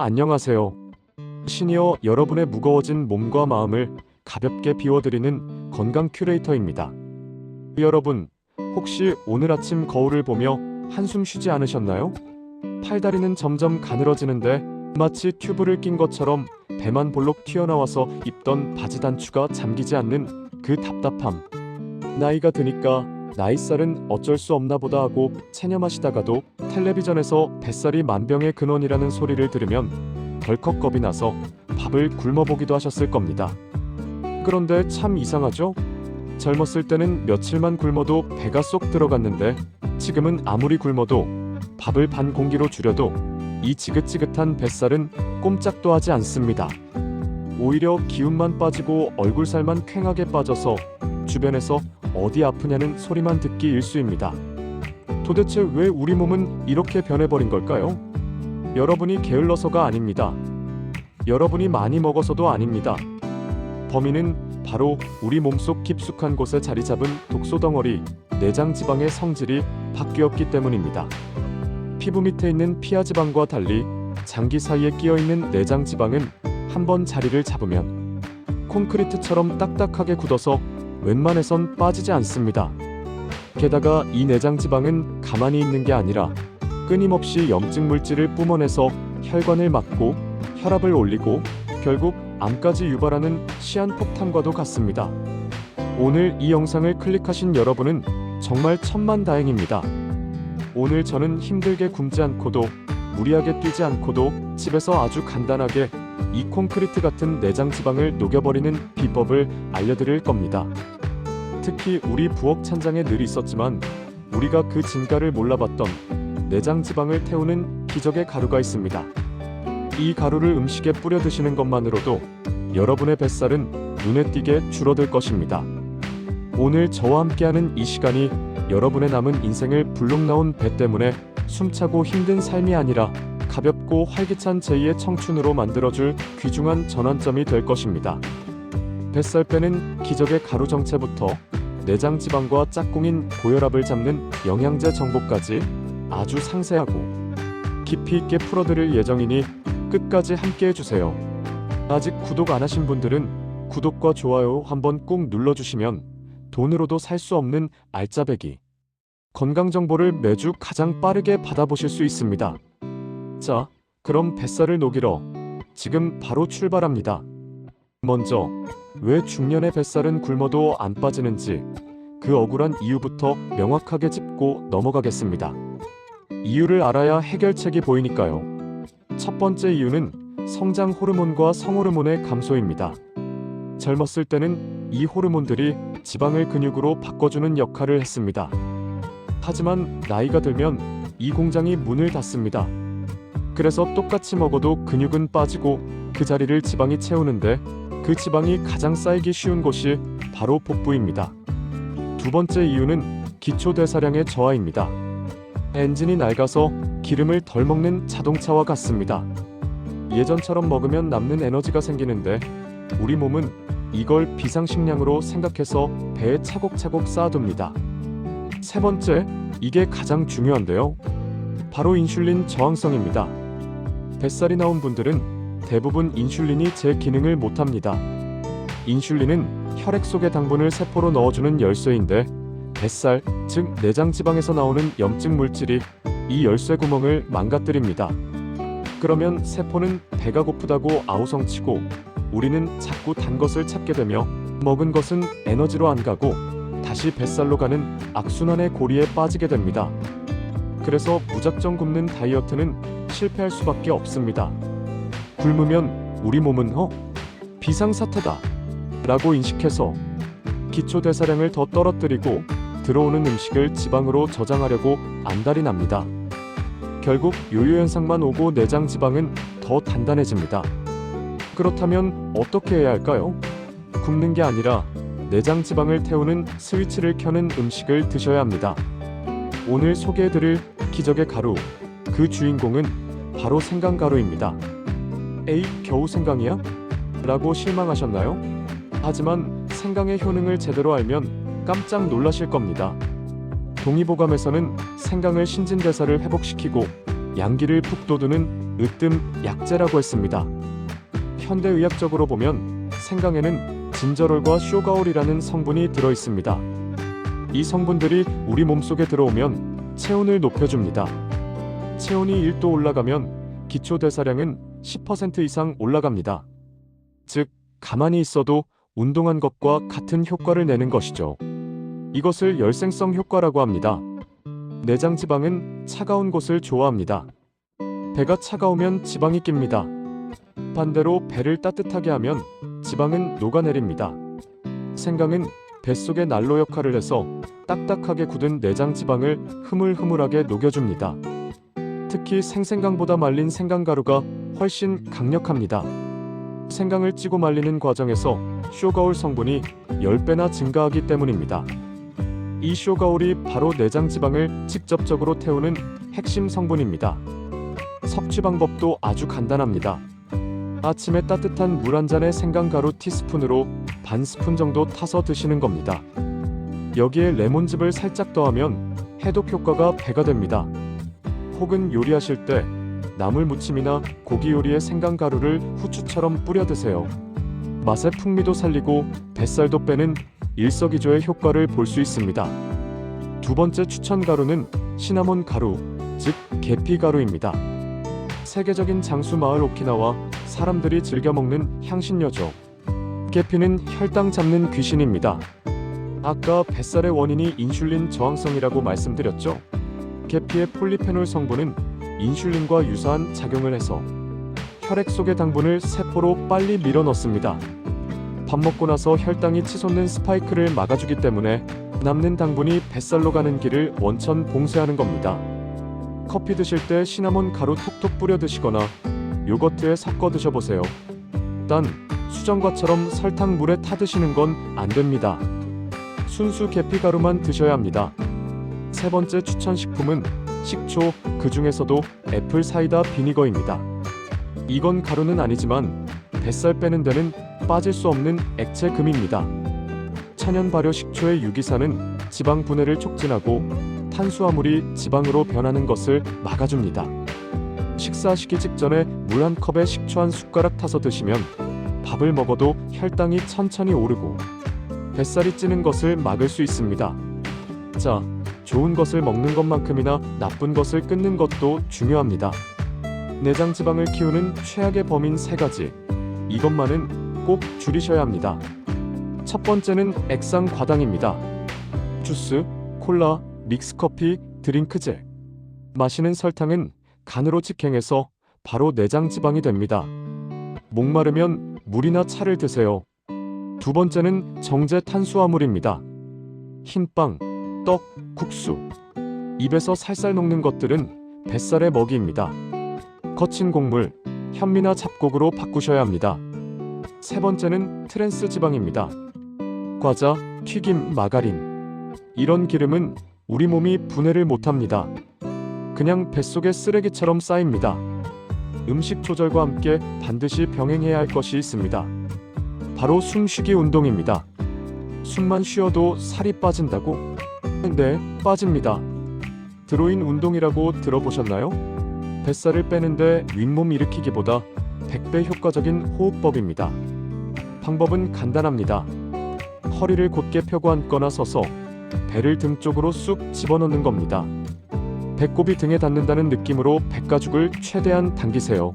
안녕하세요. 시니어 여러분의 무거워진 몸과 마음을 가볍게 비워드리는 건강 큐레이터입니다. 여러분, 혹시 오늘 아침 거울을 보며 한숨 쉬지 않으셨나요? 팔다리는 점점 가늘어지는데 마치 튜브를 낀 것처럼 배만 볼록 튀어나와서 입던 바지 단추가 잠기지 않는 그 답답함. 나이가 드니까 나이살은 어쩔 수 없나 보다 하고 체념하시다가도 텔레비전에서 뱃살이 만병의 근원이라는 소리를 들으면 덜컥 겁이 나서 밥을 굶어보기도 하셨을 겁니다. 그런데 참 이상하죠? 젊었을 때는 며칠만 굶어도 배가 쏙 들어갔는데 지금은 아무리 굶어도 밥을 반 공기로 줄여도 이 지긋지긋한 뱃살은 꼼짝도 하지 않습니다. 오히려 기운만 빠지고 얼굴살만 퀭하게 빠져서 주변에서 어디 아프냐는 소리만 듣기 일쑤입니다. 도대체 왜 우리 몸은 이렇게 변해버린 걸까요? 여러분이 게을러서가 아닙니다. 여러분이 많이 먹어서도 아닙니다. 범인은 바로 우리 몸속 깊숙한 곳에 자리 잡은 독소덩어리, 내장지방의 성질이 바뀌었기 때문입니다. 피부 밑에 있는 피하지방과 달리 장기 사이에 끼어있는 내장지방은 한번 자리를 잡으면 콘크리트처럼 딱딱하게 굳어서 웬만해선 빠지지 않습니다. 게다가 이 내장지방은 가만히 있는 게 아니라 끊임없이 염증 물질을 뿜어내서 혈관을 막고 혈압을 올리고 결국 암까지 유발하는 시한폭탄과도 같습니다. 오늘 이 영상을 클릭하신 여러분은 정말 천만다행입니다. 오늘 저는 힘들게 굶지 않고도 무리하게 뛰지 않고도 집에서 아주 간단하게 이 콘크리트 같은 내장지방을 녹여버리는 비법을 알려드릴 겁니다. 특히 우리 부엌 찬장에 늘 있었지만 우리가 그 진가를 몰라봤던 내장지방을 태우는 기적의 가루가 있습니다. 이 가루를 음식에 뿌려 드시는 것만으로도 여러분의 뱃살은 눈에 띄게 줄어들 것입니다. 오늘 저와 함께하는 이 시간이 여러분의 남은 인생을 불룩 나온 배 때문에 숨차고 힘든 삶이 아니라 가볍고 활기찬 제2의 청춘으로 만들어줄 귀중한 전환점이 될 것입니다. 뱃살 빼는 기적의 가루 정체부터 내장지방과 짝꿍인 고혈압을 잡는 영양제 정보까지 아주 상세하고 깊이 있게 풀어드릴 예정이니 끝까지 함께해주세요. 아직 구독 안 하신 분들은 구독과 좋아요 한번 꾹 눌러주시면 돈으로도 살 수 없는 알짜배기 건강 정보를 매주 가장 빠르게 받아보실 수 있습니다. 자, 그럼 뱃살을 녹이러 지금 바로 출발합니다. 먼저 왜 중년의 뱃살은 굶어도 안 빠지는지 그 억울한 이유부터 명확하게 짚고 넘어가겠습니다. 이유를 알아야 해결책이 보이니까요. 첫 번째 이유는 성장 호르몬과 성호르몬의 감소입니다. 젊었을 때는 이 호르몬들이 지방을 근육으로 바꿔주는 역할을 했습니다. 하지만 나이가 들면 이 공장이 문을 닫습니다. 그래서 똑같이 먹어도 근육은 빠지고 그 자리를 지방이 채우는데 그 지방이 가장 쌓이기 쉬운 곳이 바로 복부입니다. 두 번째 이유는 기초대사량의 저하입니다. 엔진이 낡아서 기름을 덜 먹는 자동차와 같습니다. 예전처럼 먹으면 남는 에너지가 생기는데 우리 몸은 이걸 비상식량으로 생각해서 배에 차곡차곡 쌓아둡니다. 세 번째, 이게 가장 중요한데요. 바로 인슐린 저항성입니다. 뱃살이 나온 분들은 대부분 인슐린이 제 기능을 못합니다. 인슐린은 혈액 속의 당분을 세포로 넣어주는 열쇠인데 뱃살, 즉 내장지방에서 나오는 염증 물질이 이 열쇠 구멍을 망가뜨립니다. 그러면 세포는 배가 고프다고 아우성치고 우리는 자꾸 단 것을 찾게 되며 먹은 것은 에너지로 안 가고 다시 뱃살로 가는 악순환의 고리에 빠지게 됩니다. 그래서 무작정 굶는 다이어트는 실패할 수밖에 없습니다. 굶으면 우리 몸은 비상사태다 라고 인식해서 기초대사량을 더 떨어뜨리고 들어오는 음식을 지방으로 저장하려고 안달이 납니다. 결국 요요현상만 오고 내장지방은 더 단단해집니다. 그렇다면 어떻게 해야 할까요? 굶는 게 아니라 내장지방을 태우는 스위치를 켜는 음식을 드셔야 합니다. 오늘 소개해드릴 기적의 가루, 그 주인공은 바로 생강가루입니다. 에이, 겨우 생강이야? 라고 실망하셨나요? 하지만 생강의 효능을 제대로 알면 깜짝 놀라실 겁니다. 동의보감에서는 생강을 신진대사를 회복시키고 양기를 푹 돋우는 으뜸 약재라고 했습니다. 현대의학적으로 보면 생강에는 진저롤과 쇼가올이라는 성분이 들어 있습니다. 이 성분들이 우리 몸속에 들어오면 체온을 높여줍니다. 체온이 1도 올라가면 기초 대사량은 10% 이상 올라갑니다. 즉, 가만히 있어도 운동한 것과 같은 효과를 내는 것이죠. 이것을 열생성 효과라고 합니다. 내장 지방은 차가운 곳을 좋아합니다. 배가 차가우면 지방이 낍니다. 반대로 배를 따뜻하게 하면 지방은 녹아내립니다. 생강은 뱃속의 난로 역할을 해서 딱딱하게 굳은 내장 지방을 흐물흐물하게 녹여줍니다. 특히 생생강보다 말린 생강가루가 훨씬 강력합니다. 생강을 찌고 말리는 과정에서 쇼가올 성분이 10배나 증가하기 때문입니다. 이 쇼가올이 바로 내장 지방을 직접적으로 태우는 핵심 성분입니다. 섭취 방법도 아주 간단합니다. 아침에 따뜻한 물 한 잔에 생강가루 티스푼으로 반 스푼 정도 타서 드시는 겁니다. 여기에 레몬즙을 살짝 더하면 해독 효과가 배가 됩니다. 혹은 요리하실 때 나물 무침이나 고기 요리에 생강가루를 후추처럼 뿌려 드세요. 맛의 풍미도 살리고 뱃살도 빼는 일석이조의 효과를 볼 수 있습니다. 두 번째 추천 가루는 시나몬 가루, 즉 계피 가루입니다. 세계적인 장수 마을 오키나와 사람들이 즐겨 먹는 향신료죠. 계피는 혈당 잡는 귀신입니다. 아까 뱃살의 원인이 인슐린 저항성이라고 말씀드렸죠? 계피의 폴리페놀 성분은 인슐린과 유사한 작용을 해서 혈액 속의 당분을 세포로 빨리 밀어넣습니다. 밥 먹고 나서 혈당이 치솟는 스파이크를 막아주기 때문에 남는 당분이 뱃살로 가는 길을 원천 봉쇄하는 겁니다. 커피 드실 때 시나몬 가루 톡톡 뿌려 드시거나 요거트에 섞어 드셔보세요. 단 수정과처럼 설탕 물에 타 드시는 건 안 됩니다. 순수 계피 가루만 드셔야 합니다. 세 번째 추천 식품은 식초, 그 중에서도 애플 사이다 비니거입니다. 이건 가루는 아니지만 뱃살 빼는 데는 빠질 수 없는 액체 금입니다. 천연 발효 식초의 유기산은 지방 분해를 촉진하고 탄수화물이 지방으로 변하는 것을 막아줍니다. 식사하시기 직전에 물 한 컵에 식초 한 숟가락 타서 드시면 밥을 먹어도 혈당이 천천히 오르고 뱃살이 찌는 것을 막을 수 있습니다. 자, 좋은 것을 먹는 것만큼이나 나쁜 것을 끊는 것도 중요합니다. 내장 지방을 키우는 최악의 범인 3가지. 이것만은 꼭 줄이셔야 합니다. 첫 번째는 액상 과당입니다. 주스, 콜라, 믹스커피, 드링크제. 마시는 설탕은 간으로 직행해서 바로 내장 지방이 됩니다. 목마르면 물이나 차를 드세요. 두 번째는 정제 탄수화물입니다. 흰빵, 떡, 국수. 입에서 살살 녹는 것들은 뱃살의 먹이입니다. 거친 곡물, 현미나 잡곡으로 바꾸셔야 합니다. 세 번째는 트랜스 지방입니다. 과자, 튀김, 마가린. 이런 기름은 우리 몸이 분해를 못합니다. 그냥 뱃속에 쓰레기처럼 쌓입니다. 음식 조절과 함께 반드시 병행해야 할 것이 있습니다. 바로 숨쉬기 운동입니다. 숨만 쉬어도 살이 빠진다고? 네, 빠집니다. 드로인 운동이라고 들어보셨나요? 뱃살을 빼는데 윗몸 일으키기보다 100배 효과적인 호흡법입니다. 방법은 간단합니다. 허리를 곧게 펴고 앉거나 서서 배를 등 쪽으로 쑥 집어넣는 겁니다. 배꼽이 등에 닿는다는 느낌으로 백가죽을 최대한 당기세요.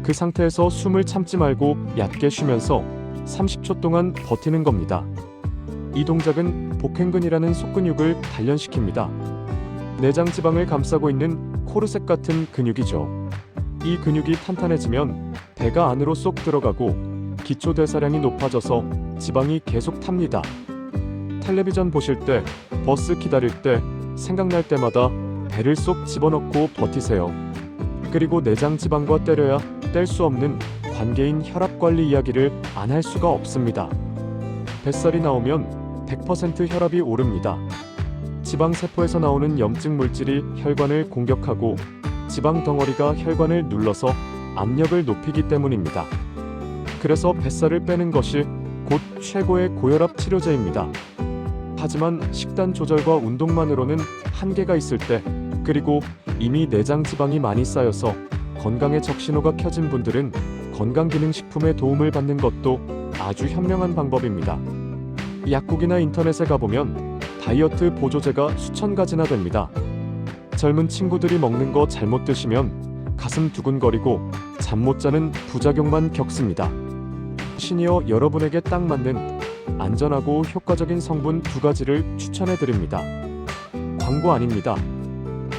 그 상태에서 숨을 참지 말고 얕게 쉬면서 30초 동안 버티는 겁니다. 이 동작은 복행근이라는 속근육을 단련시킵니다. 내장 지방을 감싸고 있는 코르셋 같은 근육이죠. 이 근육이 탄탄해지면 배가 안으로 쏙 들어가고 기초 대사량이 높아져서 지방이 계속 탑니다. 텔레비전 보실 때, 버스 기다릴 때, 생각날 때마다 배를 쏙 집어넣고 버티세요. 그리고 내장 지방과 때려야 뗄 수 없는 관계인 혈압 관리 이야기를 안 할 수가 없습니다. 뱃살이 나오면 100% 혈압이 오릅니다. 지방 세포에서 나오는 염증 물질이 혈관을 공격하고 지방 덩어리가 혈관을 눌러서 압력을 높이기 때문입니다. 그래서 뱃살을 빼는 것이 곧 최고의 고혈압 치료제입니다. 하지만 식단 조절과 운동만으로는 한계가 있을 때, 그리고 이미 내장 지방이 많이 쌓여서 건강에 적신호가 켜진 분들은 건강기능식품의 도움을 받는 것도 아주 현명한 방법입니다. 약국이나 인터넷에 가보면 다이어트 보조제가 수천 가지나 됩니다. 젊은 친구들이 먹는 거 잘못 드시면 가슴 두근거리고 잠 못 자는 부작용만 겪습니다. 시니어 여러분에게 딱 맞는 안전하고 효과적인 성분 2가지를 추천해 드립니다. 광고 아닙니다.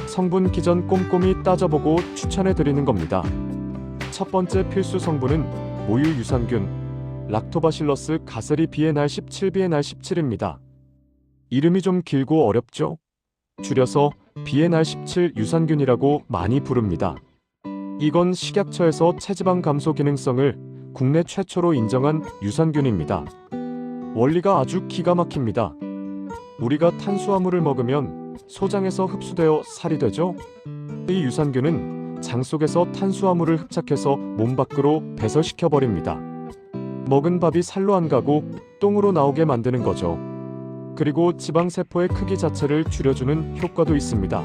성분 기전 꼼꼼히 따져보고 추천해 드리는 겁니다. 첫 번째 필수 성분은 모유 유산균 락토바실러스 가세리 BNR17 BNR17입니다. 이름이 좀 길고 어렵죠? 줄여서 BNR17 유산균이라고 많이 부릅니다. 이건 식약처에서 체지방 감소 기능성을 국내 최초로 인정한 유산균입니다. 원리가 아주 기가 막힙니다. 우리가 탄수화물을 먹으면 소장에서 흡수되어 살이 되죠? 이 유산균은 장 속에서 탄수화물을 흡착해서 몸 밖으로 배설시켜버립니다. 먹은 밥이 살로 안 가고 똥으로 나오게 만드는 거죠. 그리고 지방세포의 크기 자체를 줄여주는 효과도 있습니다.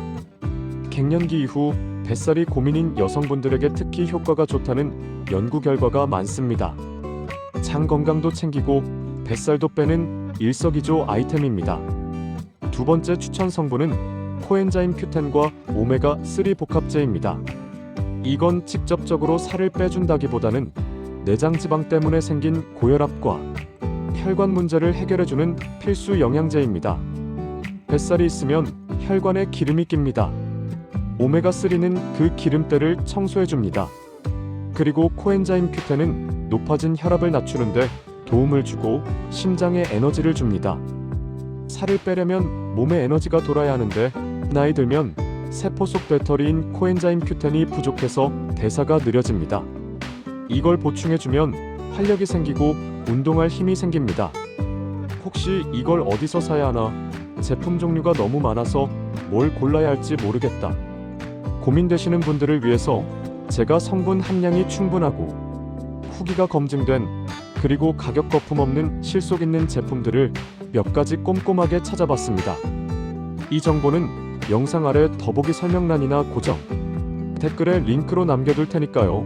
갱년기 이후 뱃살이 고민인 여성분들에게 특히 효과가 좋다는 연구 결과가 많습니다. 장 건강도 챙기고 뱃살도 빼는 일석이조 아이템입니다. 두 번째 추천 성분은 코엔자임 Q10과 오메가3 복합제입니다. 이건 직접적으로 살을 빼준다기보다는 내장 지방 때문에 생긴 고혈압과 혈관 문제를 해결해주는 필수 영양제입니다. 뱃살이 있으면 혈관에 기름이 낍니다. 오메가3는 그 기름때를 청소해줍니다. 그리고 코엔자임 Q10은 높아진 혈압을 낮추는데 도움을 주고 심장에 에너지를 줍니다. 살을 빼려면 몸에 에너지가 돌아야 하는데 나이 들면 세포 속 배터리인 코엔자임 Q10이 부족해서 대사가 느려집니다. 이걸 보충해주면 활력이 생기고 운동할 힘이 생깁니다. 혹시 이걸 어디서 사야 하나? 제품 종류가 너무 많아서 뭘 골라야 할지 모르겠다. 고민되시는 분들을 위해서 제가 성분 함량이 충분하고 후기가 검증된 그리고 가격 거품 없는 실속 있는 제품들을 몇 가지 꼼꼼하게 찾아봤습니다. 이 정보는 영상 아래 더보기 설명란이나 고정 댓글에 링크로 남겨둘 테니까요.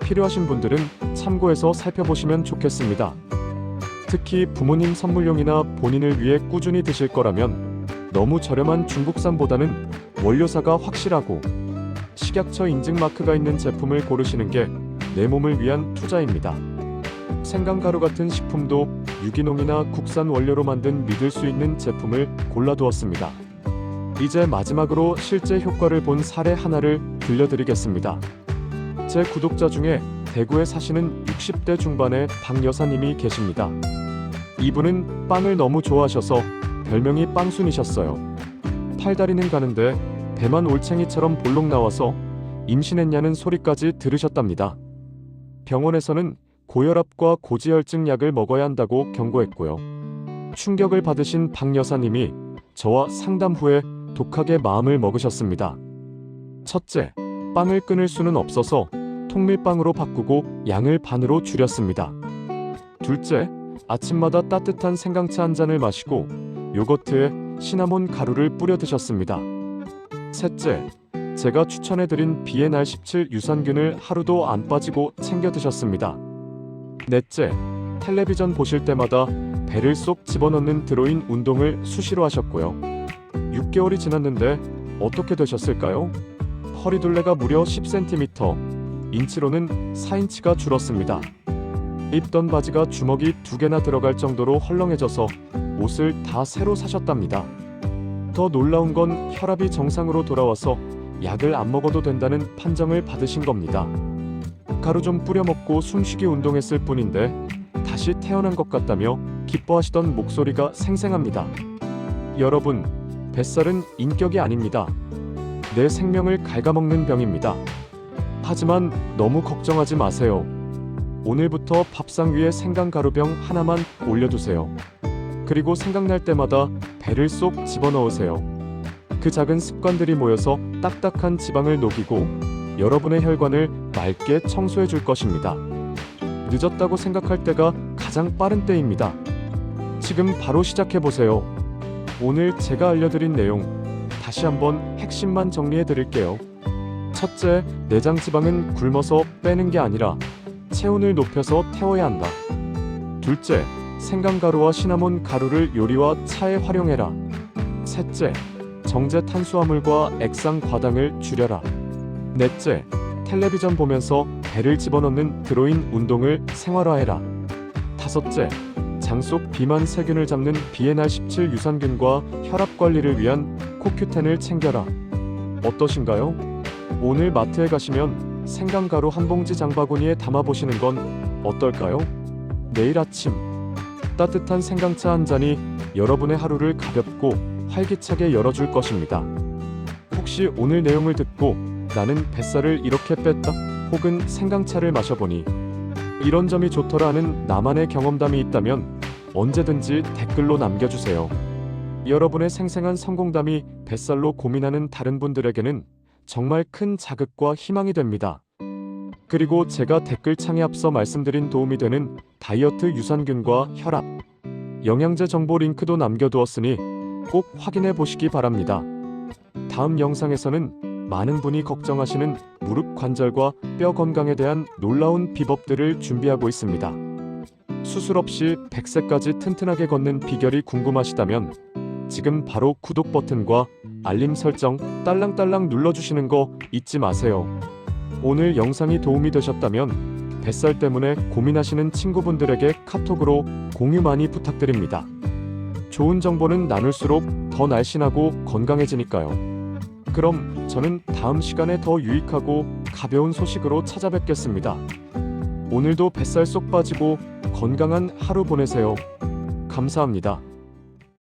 필요하신 분들은 참고해서 살펴보시면 좋겠습니다. 특히 부모님 선물용이나 본인을 위해 꾸준히 드실 거라면 너무 저렴한 중국산보다는 원료사가 확실하고 식약처 인증 마크가 있는 제품을 고르시는 게 내 몸을 위한 투자입니다. 생강가루 같은 식품도 유기농이나 국산 원료로 만든 믿을 수 있는 제품을 골라두었습니다. 이제 마지막으로 실제 효과를 본 사례 하나를 들려드리겠습니다. 제 구독자 중에 대구에 사시는 60대 중반의 박 여사님이 계십니다. 이분은 빵을 너무 좋아하셔서 별명이 빵순이셨어요. 팔다리는 가는데 배만 올챙이처럼 볼록 나와서 임신했냐는 소리까지 들으셨답니다. 병원에서는 고혈압과 고지혈증 약을 먹어야 한다고 경고했고요. 충격을 받으신 박 여사님이 저와 상담 후에 독하게 마음을 먹으셨습니다. 첫째, 빵을 끊을 수는 없어서 통밀빵으로 바꾸고 양을 반으로 줄였습니다. 둘째, 아침마다 따뜻한 생강차 한 잔을 마시고 요거트에 시나몬 가루를 뿌려 드셨습니다. 셋째, 제가 추천해드린 BNR17 유산균을 하루도 안 빠지고 챙겨 드셨습니다. 넷째, 텔레비전 보실 때마다 배를 쏙 집어넣는 드로인 운동을 수시로 하셨고요. 6개월이 지났는데 어떻게 되셨을까요? 허리둘레가 무려 10cm, 인치로는 4인치가 줄었습니다. 입던 바지가 주먹이 2개나 들어갈 정도로 헐렁해져서 옷을 다 새로 사셨답니다. 더 놀라운 건 혈압이 정상으로 돌아와서 약을 안 먹어도 된다는 판정을 받으신 겁니다. 가루 좀 뿌려 먹고 숨쉬기 운동했을 뿐인데 다시 태어난 것 같다며 기뻐하시던 목소리가 생생합니다. 여러분, 뱃살은 인격이 아닙니다. 내 생명을 갉아먹는 병입니다. 하지만 너무 걱정하지 마세요. 오늘부터 밥상 위에 생강가루병 하나만 올려두세요. 그리고 생각날 때마다 배를 쏙 집어넣으세요. 그 작은 습관들이 모여서 딱딱한 지방을 녹이고 여러분의 혈관을 맑게 청소해 줄 것입니다. 늦었다고 생각할 때가 가장 빠른 때입니다. 지금 바로 시작해 보세요. 오늘 제가 알려드린 내용 다시 한번 핵심만 정리해 드릴게요. 첫째, 내장 지방은 굶어서 빼는 게 아니라 체온을 높여서 태워야 한다. 둘째, 생강가루와 시나몬 가루를 요리와 차에 활용해라. 셋째, 정제 탄수화물과 액상 과당을 줄여라. 넷째, 텔레비전 보면서 배를 집어넣는 드로인 운동을 생활화해라. 다섯째, 장 속 비만 세균을 잡는 BNR17 유산균과 혈압 관리를 위한 코큐텐을 챙겨라. 어떠신가요? 오늘 마트에 가시면 생강가루 한 봉지 장바구니에 담아보시는 건 어떨까요? 내일 아침 따뜻한 생강차 한 잔이 여러분의 하루를 가볍고 활기차게 열어줄 것입니다. 혹시 오늘 내용을 듣고 나는 뱃살을 이렇게 뺐다 혹은 생강차를 마셔보니 이런 점이 좋더라 하는 나만의 경험담이 있다면 언제든지 댓글로 남겨주세요. 여러분의 생생한 성공담이 뱃살로 고민하는 다른 분들에게는 정말 큰 자극과 희망이 됩니다. 그리고 제가 댓글창에 앞서 말씀드린 도움이 되는 다이어트 유산균과 혈압, 영양제 정보 링크도 남겨두었으니 꼭 확인해 보시기 바랍니다. 다음 영상에서는 많은 분이 걱정하시는 무릎 관절과 뼈 건강에 대한 놀라운 비법들을 준비하고 있습니다. 수술 없이 100세까지 튼튼하게 걷는 비결이 궁금하시다면 지금 바로 구독 버튼과 알림 설정 딸랑딸랑 눌러주시는 거 잊지 마세요. 오늘 영상이 도움이 되셨다면 뱃살 때문에 고민하시는 친구분들에게 카톡으로 공유 많이 부탁드립니다. 좋은 정보는 나눌수록 더 날씬하고 건강해지니까요. 그럼 저는 다음 시간에 더 유익하고 가벼운 소식으로 찾아뵙겠습니다. 오늘도 뱃살 쏙 빠지고 건강한 하루 보내세요. 감사합니다.